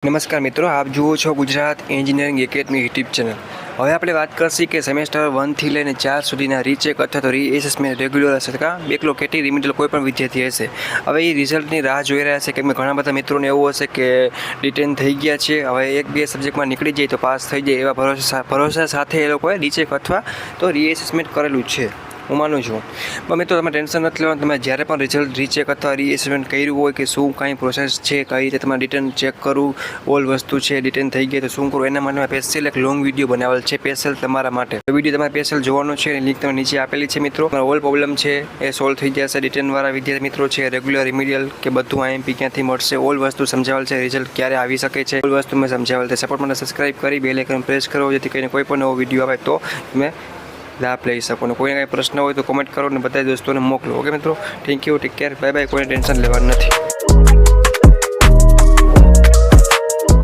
નમસ્કાર મિત્રો, આપ જુઓ છો Gujarat engineering academy YouTube channel. હવે આપણે વાત કરશી કે સેમેસ્ટર 1 થી લઈને 4 સુધીના રીચેક અથવા તો રીએસેસમેન્ટ રેગ્યુલર હશે કે બેકલોગ કેટી રિમિડિયલ કોઈ પણ વિદ્યાર્થી હશે। હવે એ રિઝલ્ટની રાહ જોઈ રહ્યા છે કેમ કે ઘણા બધા મિત્રોને એવું હશે કે ડિટેન થઈ ગયા છે, હવે 1-2 સબ્જેક્ટમાં નીકળી જાય તો પાસ થઈ જાય એવા ભરોસા સાથે એ લોકોએ રીચેક અથવા તો રીએસેસમેન્ટ કરેલું છે, હું માનું છું। પણ મિત્રો તમે ટેન્શન નથી લેવાનું, તમે જ્યારે પણ રિઝલ્ટ રીચેક અથવા રીએસેસમેન્ટ કર્યું હોય કે શું કાંઈ પ્રોસેસ છે, કઈ રીતે તમારે ડિટેન ચેક કરવું, ઓલ વસ્તુ છે, ડિટેન થઈ ગઈ તો શું કરવું, એના માટે મેં સ્પેશિયલ એક લોંગ વિડીયો બનાવેલ છે સ્પેશિયલ તમારા માટે। તો વિડીયો તમારે સ્પેશિયલ જોવાનો છે, એની લિંક તમે નીચે આપેલી છે મિત્રો। ઓલ પ્રોબ્લેમ છે એ સોલ્વ થઈ જશે, ડિટેનવાળા વિદ્યાર્થી મિત્રો છે, રેગ્યુલર રિમિડિયલ કે બધું આઈએમપી ક્યાંથી મળશે, ઓલ વસ્તુ સમજાવેલ છે, રિઝલ્ટ ક્યારે આવી શકે છે, ઓલ વસ્તુ મેં સમજાવેલ છે। સપોર્ટ માટે સબસ્ક્રાઈબ કરી બેલ આઇકન પ્રેસ કરો જેથી કરીને કોઈ પણ નવો વિડીયો આવે તો તમે લાભ લઈ શકો। ને કોઈને કાંઈ પ્રશ્ન હોય તો કોમેન્ટ કરો ને બધા દોસ્તોને મોકલો। ઓકે મિત્રો, thank you, take care, bye bye. કોઈને ટેન્શન લેવાનું નથી।